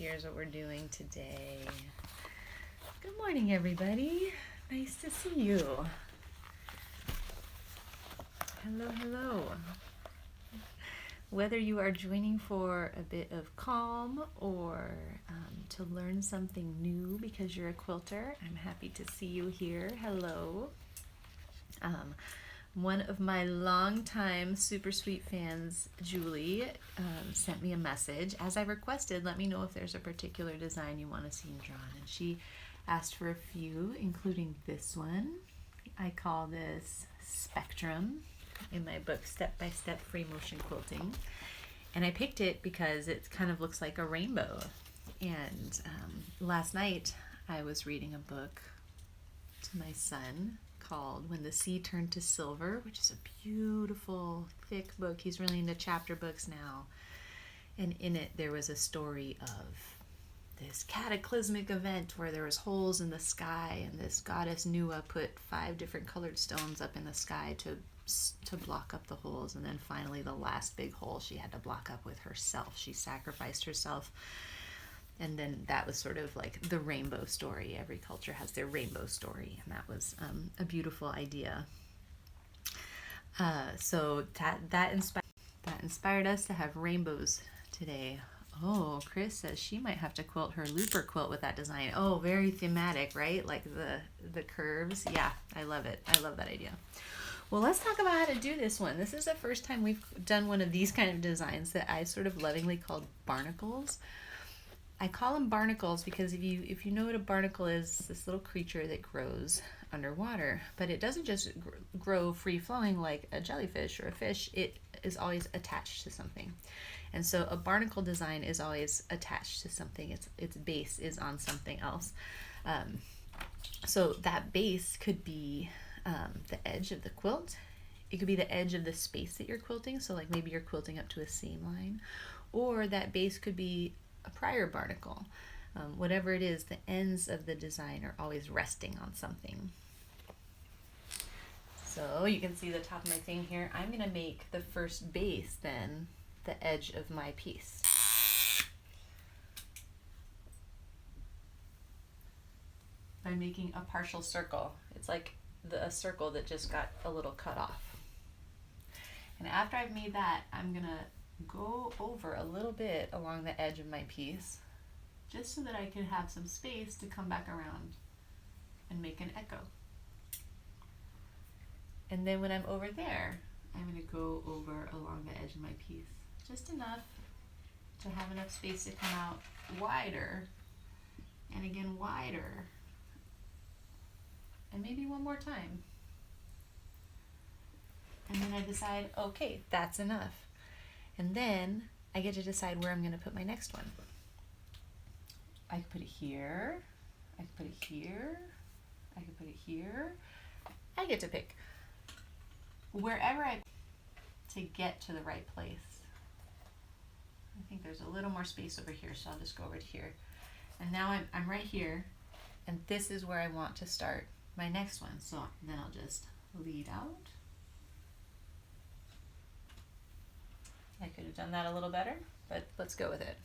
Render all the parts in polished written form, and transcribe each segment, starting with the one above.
here's what we're doing today. Good morning, everybody. Nice to see you. Hello, hello. Whether you are joining for a bit of calm or to learn something new because you're a quilter, I'm happy to see you here. Hello. One of my longtime super sweet fans, Julie, sent me a message. As I requested, let me know if there's a particular design you want to see drawn. And she asked for a few, including this one. I call this Spectrum in my book, Step by Step Free Motion Quilting. And I picked it because it kind of looks like a rainbow. And last night I was reading a book to my son called When the Sea Turned to Silver, which is a beautiful, thick book. He's really into chapter books now. And in it, there was a story of this cataclysmic event where there was holes in the sky, and this goddess Nua put 5 different colored stones up in the sky to block up the holes. And then finally, the last big hole she had to block up with herself. She sacrificed herself. And then that was sort of like the rainbow story. Every culture has their rainbow story, and that was a beautiful idea. So that inspired us to have rainbows today. Oh, Chris says she might have to quilt her looper quilt with that design. Oh, very thematic, right? Like the curves. Yeah, I love it. I love that idea. Well, let's talk about how to do this one. This is the first time we've done one of these kind of designs that I sort of lovingly called barnacles. I call them barnacles because if you know what a barnacle is, this little creature that grows underwater, but it doesn't just grow free-flowing like a jellyfish or a fish. It is always attached to something. And so a barnacle design is always attached to something. Its base is on something else. So that base could be the edge of the quilt. It could be the edge of the space that you're quilting. So like maybe you're quilting up to a seam line, or that base could be a prior barnacle. Whatever it is, the ends of the design are always resting on something. So you can see the top of my thing here. I'm going to make the first base then the edge of my piece. By making a partial circle. It's like a circle that just got a little cut off. And after I've made that, I'm going to go over a little bit along the edge of my piece just so that I can have some space to come back around and make an echo. And then when I'm over there, I'm going to go over along the edge of my piece just enough to have enough space to come out wider and again wider, and maybe one more time. And then I decide, okay, that's enough. And then I get to decide where I'm going to put my next one. I could put it here. I could put it here. I could put it here. I get to pick wherever to get to the right place. I think there's a little more space over here, so I'll just go over to here. And now I'm right here, and this is where I want to start my next one. So then I'll just lead out. I could have done that a little better, but let's go with it.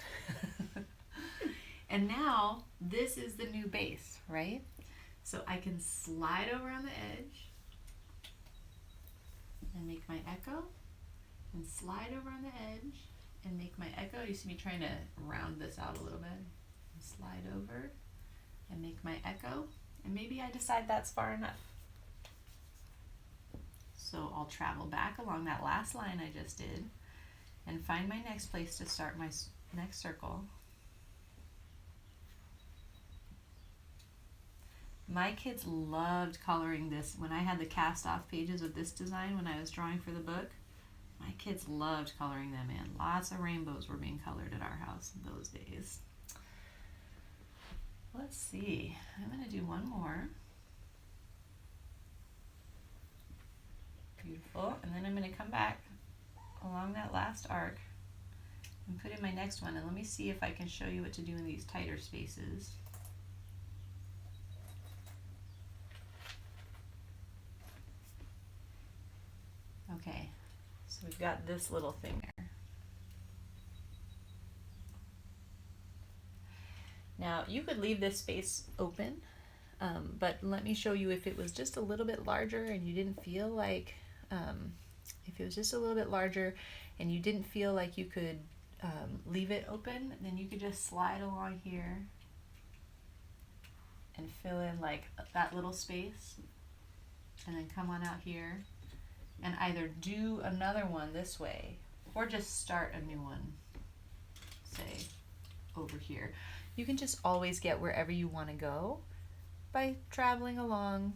And now this is the new base, right? So I can slide over on the edge and make my echo, and slide over on the edge and make my echo. You see me trying to round this out a little bit. And slide over and make my echo, and maybe I decide that's far enough. So I'll travel back along that last line I just did and find my next place to start my next circle. My kids loved coloring this. When I had the cast off pages of this design when I was drawing for the book, my kids loved coloring them in. Lots of rainbows were being colored at our house in those days. Let's see, I'm going to do one more. Beautiful, and then I'm going to come back along that last arc and put in my next one, and let me see if I can show you what to do in these tighter spaces. Okay, so we've got this little thing there. Now you could leave this space open, but let me show you if it was just a little bit larger and you didn't feel like, if it was just a little bit larger and you didn't feel like you could leave it open, then you could just slide along here and fill in like that little space, and then come on out here and either do another one this way or just start a new one, say over here. You can just always get wherever you want to go by traveling along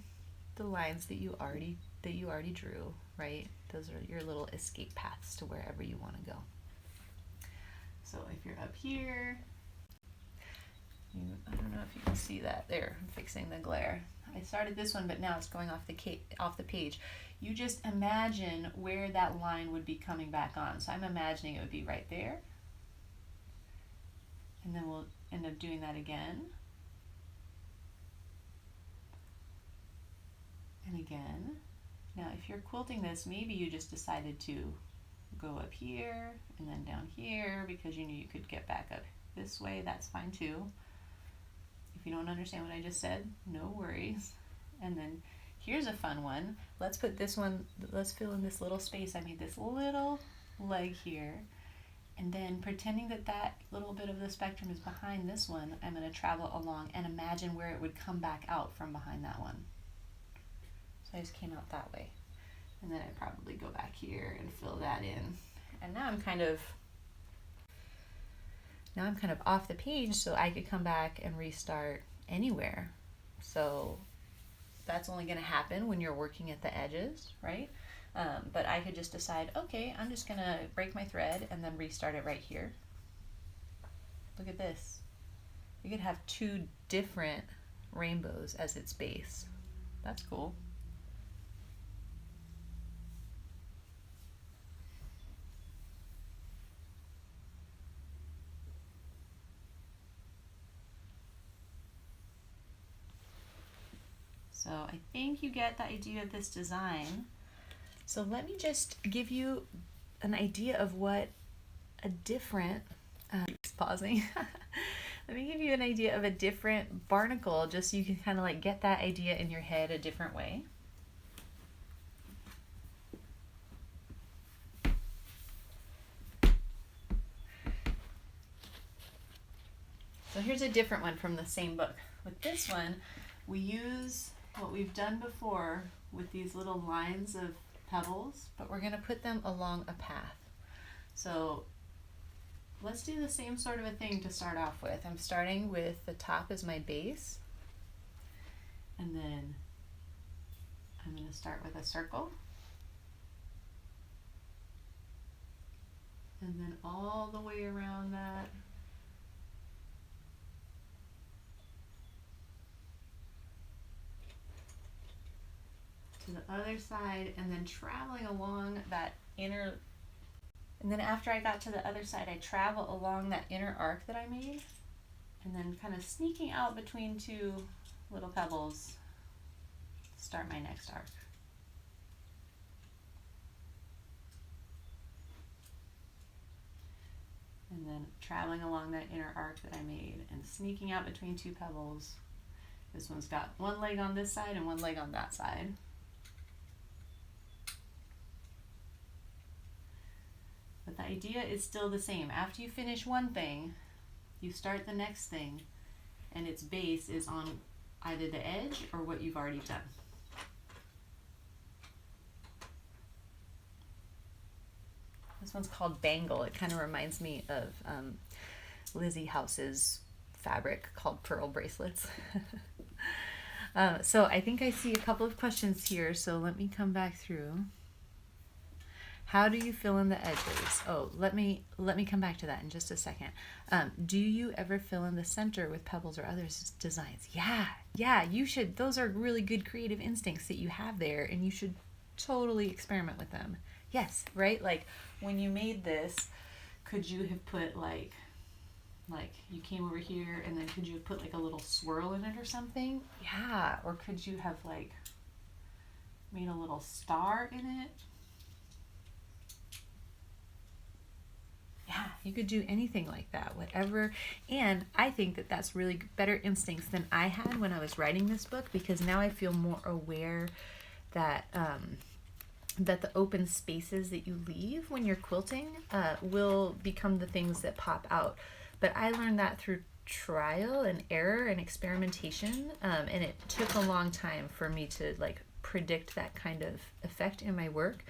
the lines that you already drew, right? Those are your little escape paths to wherever you want to go. So if you're up here, I don't know if you can see that there. I'm fixing the glare. I started this one, but now it's going off the page. You just imagine where that line would be coming back on. So I'm imagining it would be right there. And then we'll end up doing that again. And again. Now if you're quilting this, maybe you just decided to go up here and then down here because you knew you could get back up this way. That's fine too. If you don't understand what I just said, no worries. And then here's a fun one. Let's put this one, let's fill in this little space. I made this little leg here. And then pretending that that little bit of the spectrum is behind this one, I'm going to travel along and imagine where it would come back out from behind that one. So I just came out that way. And then I probably go back here and fill that in. And now I'm kind of off the page, so I could come back and restart anywhere. So that's only going to happen when you're working at the edges, right? But I could just decide, okay, I'm just going to break my thread and then restart it right here. Look at this. You could have two different rainbows as its base. That's cool. So I think you get the idea of this design. So let me just give you an idea of what a different, pausing. Let me give you an idea of a different barnacle, just so you can kind of like get that idea in your head a different way. So here's a different one from the same book. With this one, we use what we've done before with these little lines of pebbles, but we're going to put them along a path. So let's do the same sort of a thing to start off with. I'm starting with the top as my base, and then I'm going to start with a circle, and then all the way around that. To the other side, and then traveling along that inner, and then after I got to the other side, I travel along that inner arc that I made, and then kind of sneaking out between two little pebbles, start my next arc. And then traveling along that inner arc that I made and sneaking out between two pebbles. This one's got one leg on this side and one leg on that side. But the idea is still the same. After you finish one thing, you start the next thing, and its base is on either the edge or what you've already done. This one's called Bangle. It kind of reminds me of Lizzie House's fabric called pearl bracelets. So I think I see a couple of questions here, so let me come back through. How do you fill in the edges? Oh, let me come back to that in just a second. Do you ever fill in the center with pebbles or other designs? Yeah, you should. Those are really good creative instincts that you have there, and you should totally experiment with them. Yes, right? Like when you made this, could you have put like you came over here and then could you have put like a little swirl in it or something? Yeah, or could you have like made a little star in it? Yeah, you could do anything like that, whatever. And I think that that's really better instincts than I had when I was writing this book, because now I feel more aware that that the open spaces that you leave when you're quilting will become the things that pop out. But I learned that through trial and error and experimentation, and it took a long time for me to like predict that kind of effect in my work.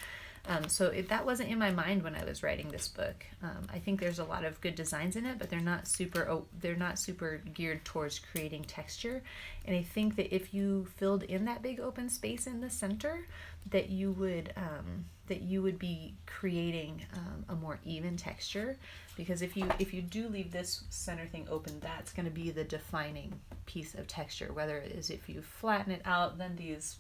That wasn't in my mind when I was writing this book. I think there's a lot of good designs in it, but they're not super geared towards creating texture. And I think that if you filled in that big open space in the center, that you would be creating a more even texture. Because if you do leave this center thing open, that's going to be the defining piece of texture. Whether it is if you flatten it out, then these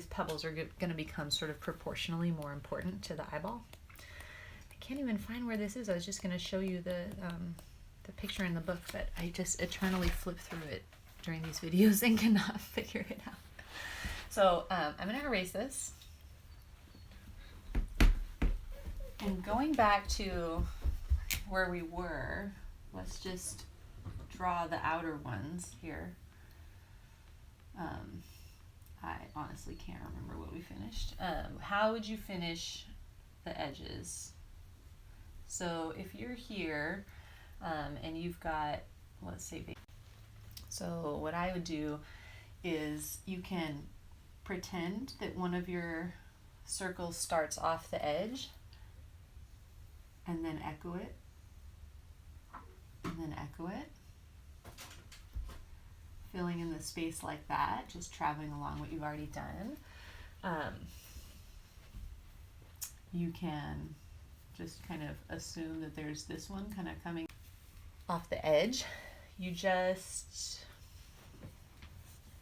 pebbles are going to become sort of proportionally more important to the eyeball. I can't even find where this is. I was just going to show you the picture in the book, but I just eternally flip through it during these videos and cannot figure it out. So I'm going to erase this. And going back to where we were, let's just draw the outer ones here. I honestly can't remember what we finished. How would you finish the edges? So if you're here and you've got, let's say, so what I would do is you can pretend that one of your circles starts off the edge and then echo it, and then echo it, filling in the space like that, just traveling along what you've already done. You can just kind of assume that there's this one kind of coming off the edge. You just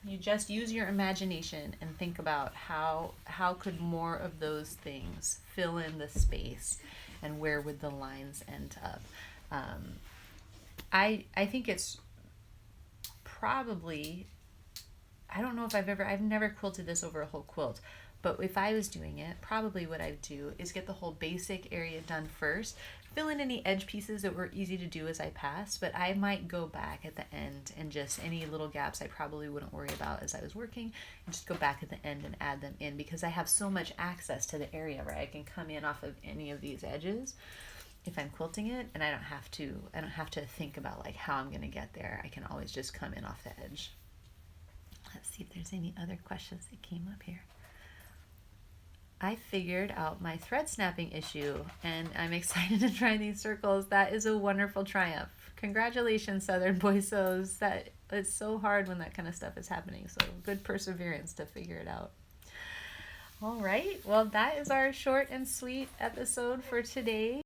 use your imagination and think about how could more of those things fill in the space, and where would the lines end up. I think it's probably, I don't know if I've never quilted this over a whole quilt, but if I was doing it, probably what I'd do is get the whole basic area done first, fill in any edge pieces that were easy to do as I passed, but I might go back at the end and just any little gaps I probably wouldn't worry about as I was working, and just go back at the end and add them in, because I have so much access to the area, right? I can come in off of any of these edges if I'm quilting it, and I don't have to think about like how I'm gonna get there. I can always just come in off the edge. Let's see if there's any other questions that came up here. I figured out my thread snapping issue, and I'm excited to try these circles. That is a wonderful triumph. Congratulations, Southern Boy Sews. That it's so hard when that kind of stuff is happening. So good perseverance to figure it out. All right, well, that is our short and sweet episode for today.